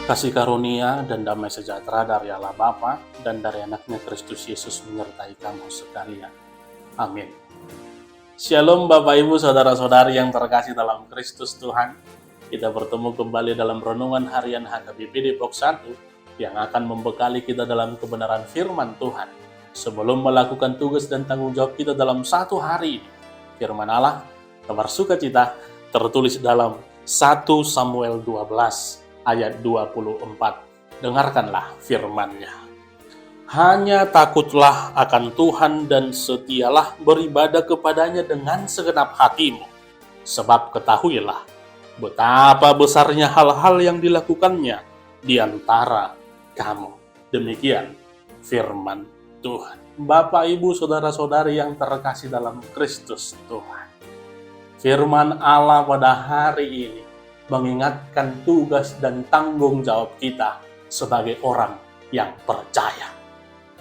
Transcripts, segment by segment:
Kasih karunia dan damai sejahtera dari Allah Bapa dan dari anaknya Kristus Yesus menyertai kamu sekalian. Amin. Shalom Bapak Ibu Saudara-saudari yang terkasih dalam Kristus Tuhan. Kita bertemu kembali dalam renungan harian HKBP Depok 1 yang akan membekali kita dalam kebenaran firman Tuhan. Sebelum melakukan tugas dan tanggung jawab kita dalam satu hari ini, firman Allah, kabar sukacita, tertulis dalam 1 Samuel 12 ayat 24. Dengarkanlah firman-Nya. Hanya takutlah akan Tuhan dan setialah beribadah kepadanya dengan segenap hatimu. Sebab ketahuilah betapa besarnya hal-hal yang dilakukannya di antara kamu. Demikian firman Tuhan. Bapak, Ibu, Saudara-saudari yang terkasih dalam Kristus Tuhan. Firman Allah pada hari ini mengingatkan tugas dan tanggung jawab kita sebagai orang yang percaya.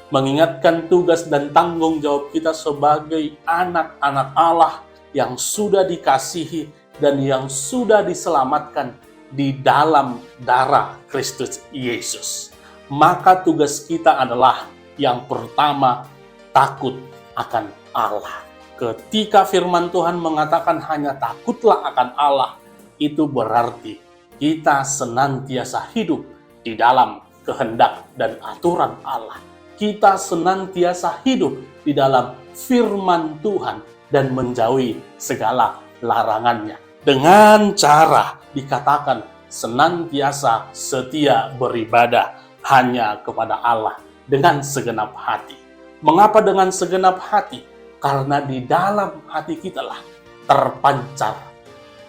Mengingatkan tugas dan tanggung jawab kita sebagai anak-anak Allah yang sudah dikasihi dan yang sudah diselamatkan di dalam darah Kristus Yesus. Maka tugas kita adalah yang pertama, takut akan Allah. Ketika firman Tuhan mengatakan hanya takutlah akan Allah, itu berarti kita senantiasa hidup di dalam kehendak dan aturan Allah. Kita senantiasa hidup di dalam firman Tuhan dan menjauhi segala larangannya. Dengan cara dikatakan senantiasa setia beribadah hanya kepada Allah dengan segenap hati. Mengapa dengan segenap hati? Karena di dalam hati kita lah terpancar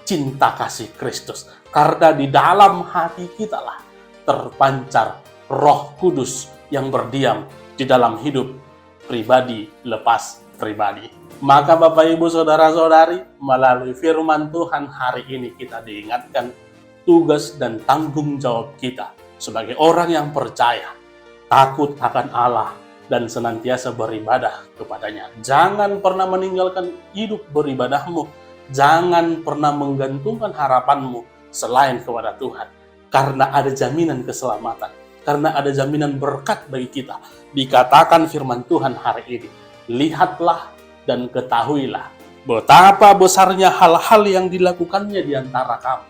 cinta kasih Kristus. Karena di dalam hati kita lah terpancar Roh Kudus yang berdiam di dalam hidup pribadi lepas pribadi. Maka Bapak Ibu Saudara-saudari, melalui firman Tuhan hari ini kita diingatkan tugas dan tanggung jawab kita sebagai orang yang percaya, takut akan Allah dan senantiasa beribadah kepadanya. Jangan pernah meninggalkan hidup beribadahmu. Jangan pernah menggantungkan harapanmu selain kepada Tuhan. Karena ada jaminan keselamatan. Karena ada jaminan berkat bagi kita. Dikatakan firman Tuhan hari ini. Lihatlah dan ketahuilah betapa besarnya hal-hal yang dilakukannya di antara kamu.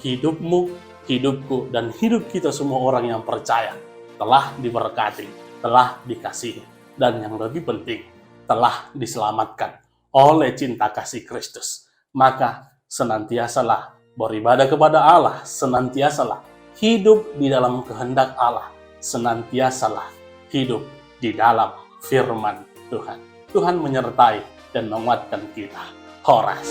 Hidupmu, hidupku, dan hidup kita semua orang yang percaya telah diberkati, telah dikasihi. Dan yang lebih penting, telah diselamatkan oleh cinta kasih Kristus. Maka senantiasalah beribadah kepada Allah, senantiasalah hidup di dalam kehendak Allah, senantiasalah hidup di dalam firman Tuhan. Tuhan menyertai dan menguatkan kita. Horas.